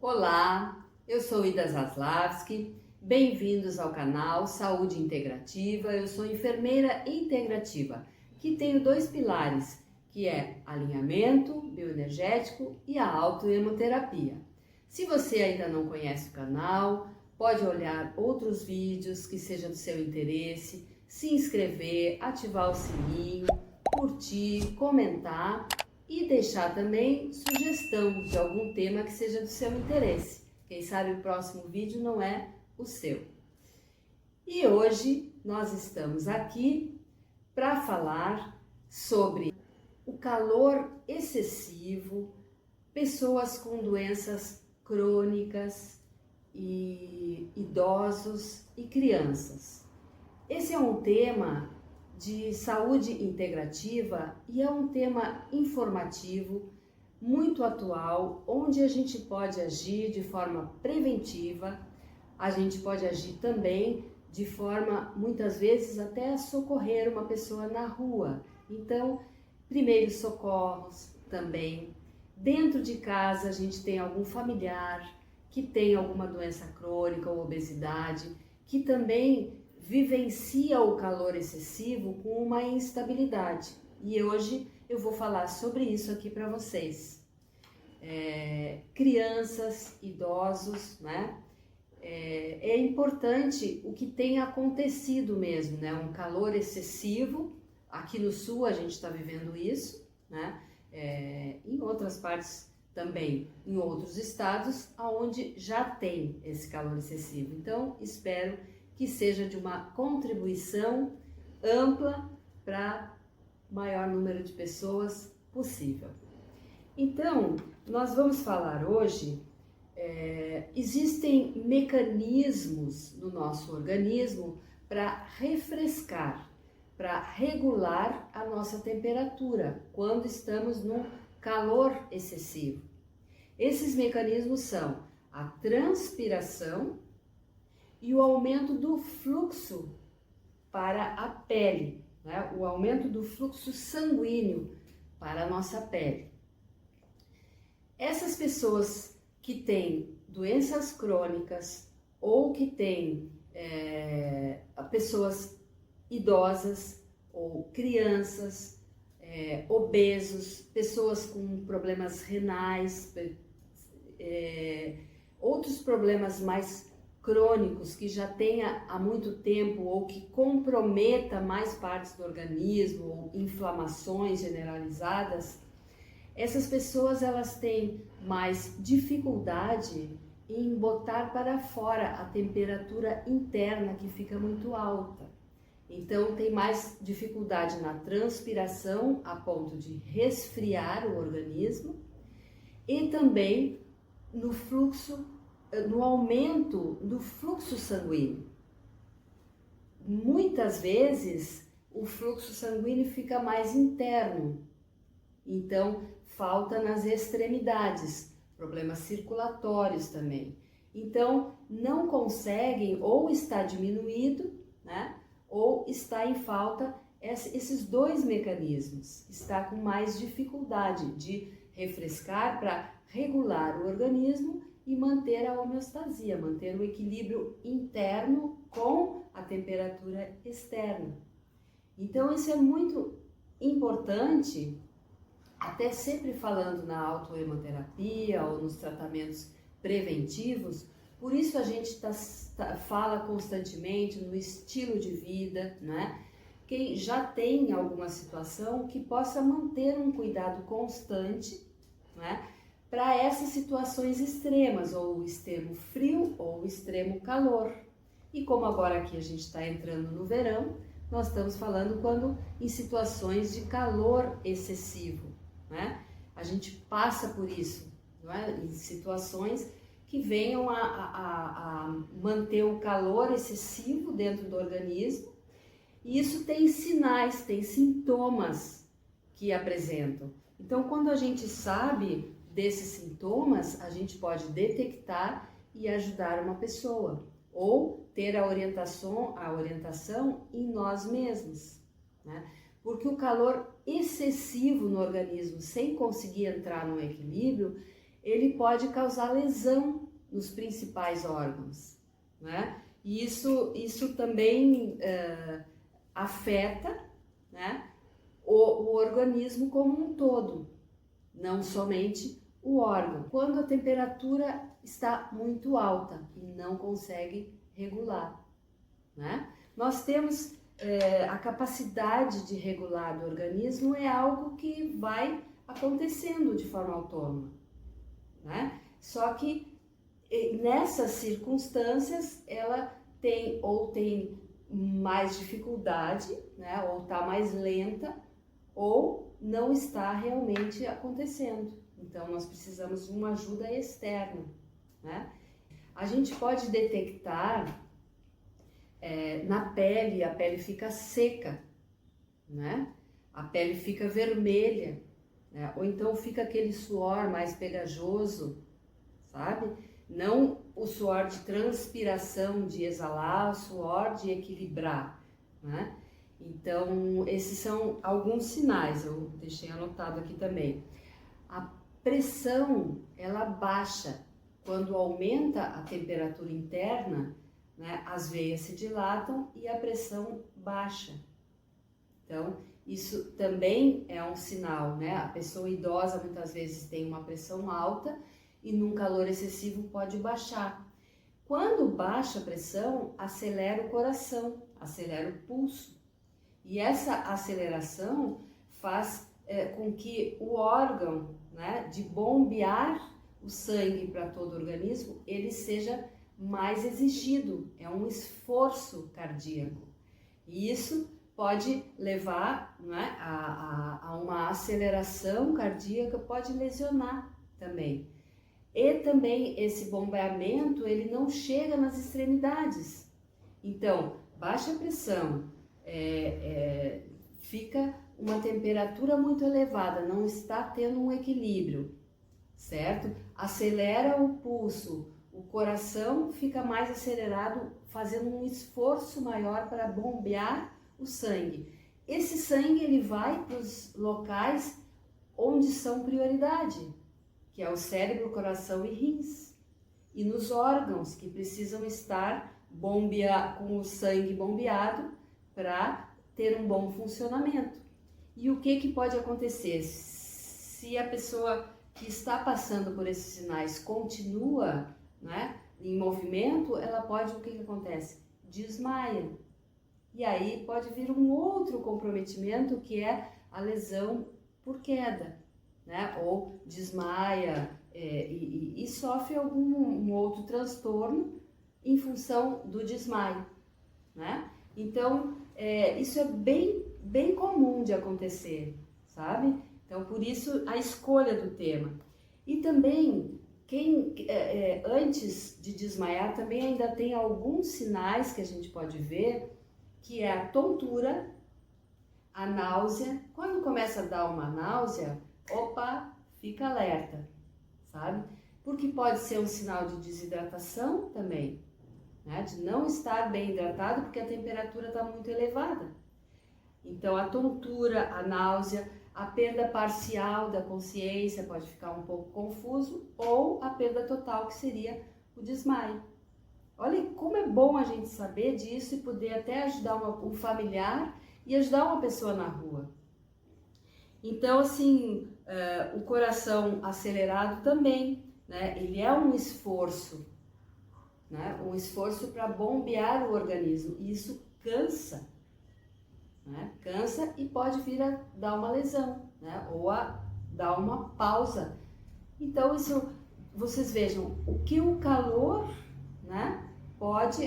Olá, eu sou Ida Zaslavski, bem-vindos ao canal Saúde Integrativa. Eu sou enfermeira integrativa, que tenho dois pilares, que é alinhamento bioenergético e a autoemoterapia. Se você ainda não conhece o canal, pode olhar outros vídeos que sejam do seu interesse, se inscrever, ativar o sininho, curtir, comentar e deixar também sugestão de algum tema que seja do seu interesse. Quem sabe o próximo vídeo não é o seu. E hoje nós estamos aqui para falar sobre o calor excessivo, pessoas com doenças crônicas, e idosos e crianças. Esse é um tema de saúde integrativa e é um tema informativo, muito atual, onde a gente pode agir de forma preventiva, a gente pode agir também de forma, muitas vezes, até socorrer uma pessoa na rua. Então, primeiros socorros também. Dentro de casa, a gente tem algum familiar que tem alguma doença crônica ou obesidade, que também vivencia o calor excessivo com uma instabilidade. E hoje eu vou falar sobre isso aqui para vocês. Crianças, idosos, né? É importante o que tem acontecido mesmo, né? Um calor excessivo. Aqui no sul a gente está vivendo isso, né? Em outras partes também, em outros estados, onde já tem esse calor excessivo. Então, espero que seja de uma contribuição ampla para o maior número de pessoas possível. Então, nós vamos falar hoje, existem mecanismos no nosso organismo para refrescar, para regular a nossa temperatura quando estamos num calor excessivo. Esses mecanismos são a transpiração e o aumento do fluxo para a pele, né? O aumento do fluxo sanguíneo para a nossa pele. Essas pessoas que têm doenças crônicas ou que têm pessoas idosas ou crianças, obesos, pessoas com problemas renais, outros problemas mais crônicos que já tenha há muito tempo ou que comprometa mais partes do organismo ou inflamações generalizadas, essas pessoas elas têm mais dificuldade em botar para fora a temperatura interna que fica muito alta. Então tem mais dificuldade na transpiração a ponto de resfriar o organismo e também no fluxo, no aumento do fluxo sanguíneo. Muitas vezes o fluxo sanguíneo fica mais interno, então falta nas extremidades, problemas circulatórios também. Então não conseguem, ou está diminuído, né? Ou está em falta esses dois mecanismos, está com mais dificuldade de refrescar para regular o organismo e manter a homeostasia, manter o equilíbrio interno com a temperatura externa. Então isso é muito importante, até sempre falando na autoemoterapia ou nos tratamentos preventivos. Por isso a gente fala constantemente no estilo de vida, né? Quem já tem alguma situação que possa manter um cuidado constante, né? Para essas situações extremas, ou o extremo frio ou o extremo calor. E como agora aqui a gente está entrando no verão, nós estamos falando quando em situações de calor excessivo, né? A gente passa por isso, não é? Em situações que venham a manter o calor excessivo dentro do organismo, e isso tem sinais, tem sintomas que apresentam. Então, quando a gente sabe desses sintomas, a gente pode detectar e ajudar uma pessoa, ou ter a orientação em nós mesmos, né? Porque o calor excessivo no organismo, sem conseguir entrar no equilíbrio, ele pode causar lesão nos principais órgãos, né? E isso também afeta, né, o organismo como um todo, não somente o órgão. Quando a temperatura está muito alta e não consegue regular, né? Nós temos a capacidade de regular do organismo, é algo que vai acontecendo de forma autônoma, né? Só que nessas circunstâncias ela tem mais dificuldade, né? Ou está mais lenta, ou não está realmente acontecendo. Então nós precisamos de uma ajuda externa, né? A gente pode detectar na pele, a pele fica seca, né? A pele fica vermelha, né? Ou então fica aquele suor mais pegajoso, sabe? Não o suor de transpiração, de exalar, o suor de equilibrar, né? Então, esses são alguns sinais, eu deixei anotado aqui também. A pressão, ela baixa. Quando aumenta a temperatura interna, né, as veias se dilatam e a pressão baixa. Então, isso também é um sinal, né? A pessoa idosa muitas vezes tem uma pressão alta e num calor excessivo pode baixar. Quando baixa a pressão, acelera o coração, acelera o pulso. E essa aceleração faz com que o órgão, né, de bombear o sangue para todo o organismo, ele seja mais exigido, é um esforço cardíaco. E isso pode levar, né, a uma aceleração cardíaca, pode lesionar também. E também esse bombeamento, ele não chega nas extremidades. Então, baixa pressão, fica uma temperatura muito elevada, não está tendo um equilíbrio, certo? Acelera o pulso, o coração fica mais acelerado, fazendo um esforço maior para bombear o sangue. Esse sangue ele vai para os locais onde são prioridade, que é o cérebro, coração e rins, e nos órgãos que precisam estar com o sangue bombeado para ter um bom funcionamento. E o que pode acontecer? Se a pessoa que está passando por esses sinais continua, né, em movimento, ela pode, o que acontece? Desmaia. E aí pode vir um outro comprometimento, que é a lesão por queda, né? Ou desmaia e sofre algum outro transtorno em função do desmaio, né? Então, isso é bem comum de acontecer, sabe? Então, por isso, a escolha do tema. E também, quem antes de desmaiar, também ainda tem alguns sinais que a gente pode ver, que é a tontura, a náusea. Quando começa a dar uma náusea, opa, fica alerta, sabe? Porque pode ser um sinal de desidratação também, né? De não estar bem hidratado porque a temperatura está muito elevada. Então, a tontura, a náusea, a perda parcial da consciência, pode ficar um pouco confuso, ou a perda total, que seria o desmaio. Olha como é bom a gente saber disso e poder até ajudar um familiar e ajudar uma pessoa na rua. Então, assim, o coração acelerado também, né? Ele é um esforço, né? Um esforço para bombear o organismo, e isso cansa, né? Cansa e pode vir a dar uma lesão, né? Ou a dar uma pausa. Então, isso, vocês vejam, o que o calor, né,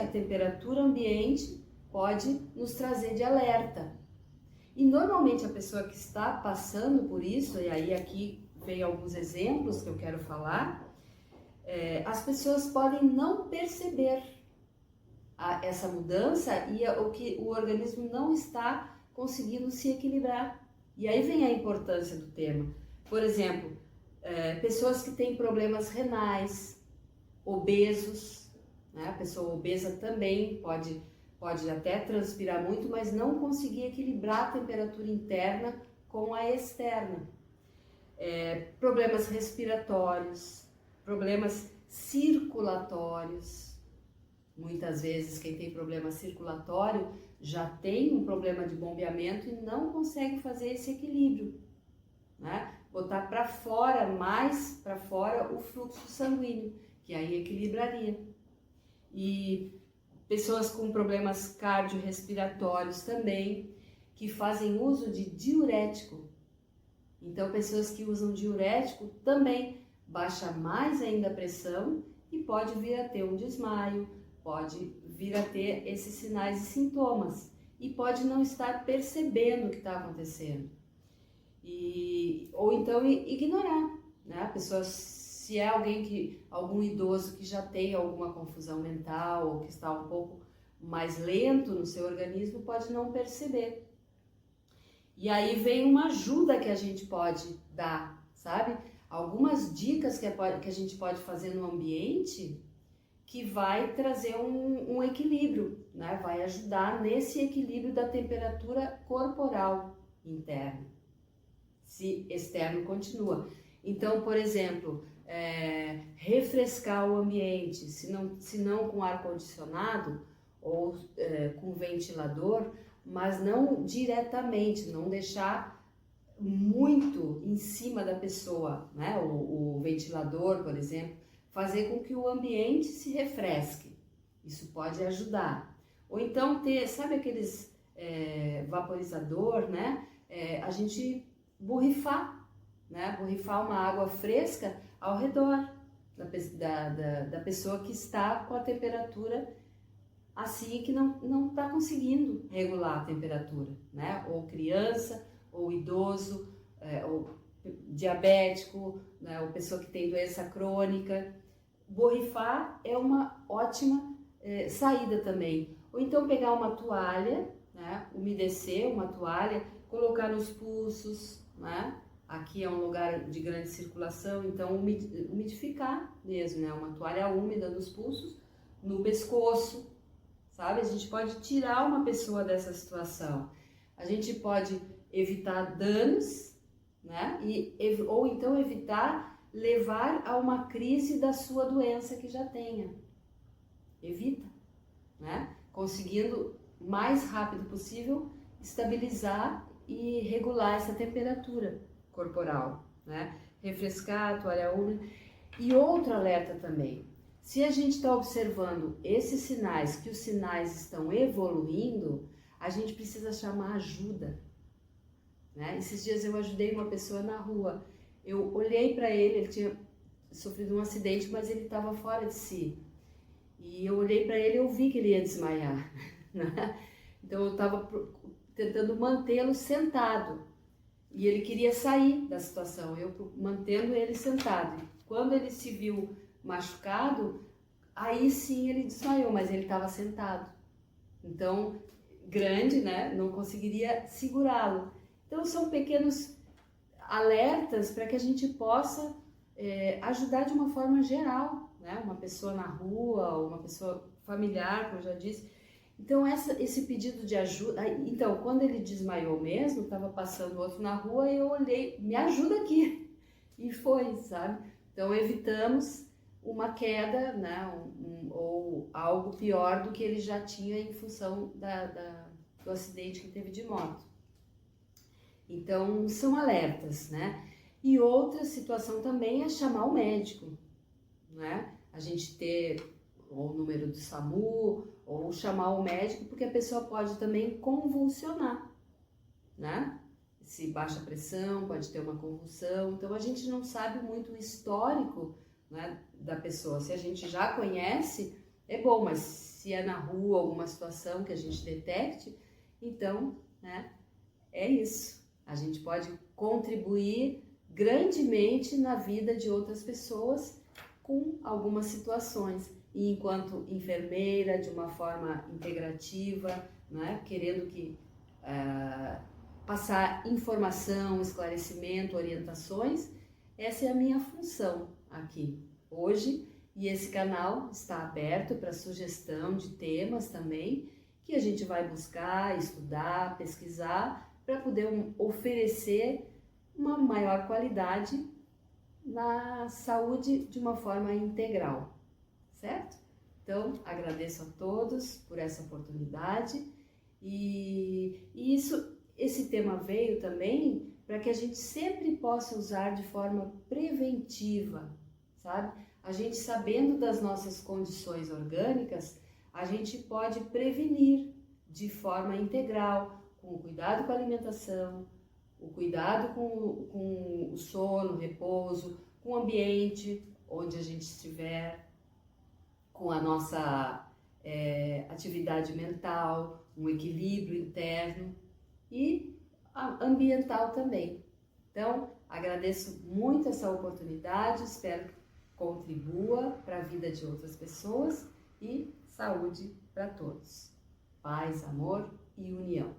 a temperatura ambiente pode nos trazer de alerta. E normalmente a pessoa que está passando por isso, e aí aqui vem alguns exemplos que eu quero falar, as pessoas podem não perceber essa mudança e o organismo não está conseguindo se equilibrar. E aí vem a importância do tema. Por exemplo, pessoas que têm problemas renais, obesos, né? A pessoa obesa também pode até transpirar muito, mas não conseguir equilibrar a temperatura interna com a externa. Problemas respiratórios, problemas circulatórios. Muitas vezes quem tem problema circulatório já tem um problema de bombeamento e não consegue fazer esse equilíbrio, né? Botar para fora, mais para fora o fluxo sanguíneo, que aí equilibraria. E pessoas com problemas cardiorrespiratórios também, que fazem uso de diurético. Então, pessoas que usam diurético também baixa mais ainda a pressão e pode vir a ter um desmaio, pode vir a ter esses sinais e sintomas e pode não estar percebendo o que está acontecendo. Ou então ignorar, né? A pessoa, se é algum idoso que já tem alguma confusão mental ou que está um pouco mais lento no seu organismo, pode não perceber. E aí vem uma ajuda que a gente pode dar, sabe? Algumas dicas que a gente pode fazer no ambiente que vai trazer um equilíbrio, né? Vai ajudar nesse equilíbrio da temperatura corporal interna, se externo continua. Então, por exemplo, refrescar o ambiente, se não com ar-condicionado ou com ventilador, mas não diretamente, não deixar muito em cima da pessoa, né? O ventilador, por exemplo, fazer com que o ambiente se refresque. Isso pode ajudar. Ou então ter, sabe aqueles vaporizador, né? A gente borrifar, né? Borrifar uma água fresca ao redor da pessoa que está com a temperatura assim, que não está conseguindo regular a temperatura, né? Ou criança, ou idoso, ou diabético, né? Ou pessoa que tem doença crônica. Borrifar é uma ótima saída também. Ou então pegar uma toalha, né? Umedecer uma toalha, colocar nos pulsos, né? Aqui é um lugar de grande circulação, então umidificar mesmo, né? Uma toalha úmida nos pulsos, no pescoço, sabe? A gente pode tirar uma pessoa dessa situação. A gente pode evitar danos, né? Ou então evitar levar a uma crise da sua doença que já tenha. Evita, né? Conseguindo mais rápido possível estabilizar e regular essa temperatura corporal, né? Refrescar a toalha úmida. E outro alerta também, se a gente está observando esses sinais, que os sinais estão evoluindo, a gente precisa chamar ajuda, né? Esses dias eu ajudei uma pessoa na rua, eu olhei para ele tinha sofrido um acidente, mas ele estava fora de si. E eu olhei para ele e eu vi que ele ia desmaiar, né? Então eu estava tentando mantê-lo sentado. E ele queria sair da situação, eu mantendo ele sentado. Quando ele se viu machucado, aí sim ele desmaiou, mas ele estava sentado. Então, grande, né? Não conseguiria segurá-lo. Então são pequenos alertas para que a gente possa ajudar de uma forma geral, né? Uma pessoa na rua, uma pessoa familiar, como eu já disse. Então esse pedido de ajuda, então quando ele desmaiou mesmo, estava passando outro na rua e eu olhei, me ajuda aqui, e foi, sabe? Então evitamos uma queda, né? Ou algo pior do que ele já tinha em função do acidente que teve de moto. Então são alertas, né? E outra situação também é chamar o médico, né? A gente ter ou o número do SAMU, ou chamar o médico, porque a pessoa pode também convulsionar, né? Se baixa a pressão, pode ter uma convulsão. Então a gente não sabe muito o histórico, né, da pessoa. Se a gente já conhece, é bom, mas se é na rua alguma situação que a gente detecte, então, né, é isso. A gente pode contribuir grandemente na vida de outras pessoas com algumas situações. E enquanto enfermeira, de uma forma integrativa, né, querendo passar informação, esclarecimento, orientações, essa é a minha função aqui hoje. E esse canal está aberto para sugestão de temas também, que a gente vai buscar, estudar, pesquisar, para poder oferecer uma maior qualidade na saúde de uma forma integral, certo? Então, agradeço a todos por essa oportunidade esse tema veio também para que a gente sempre possa usar de forma preventiva, sabe? A gente sabendo das nossas condições orgânicas, a gente pode prevenir de forma integral, com o cuidado com a alimentação, o cuidado com o sono, o repouso, com o ambiente onde a gente estiver, com a nossa atividade mental, um equilíbrio interno e ambiental também. Então, agradeço muito essa oportunidade, espero que contribua para a vida de outras pessoas e saúde para todos. Paz, amor e união.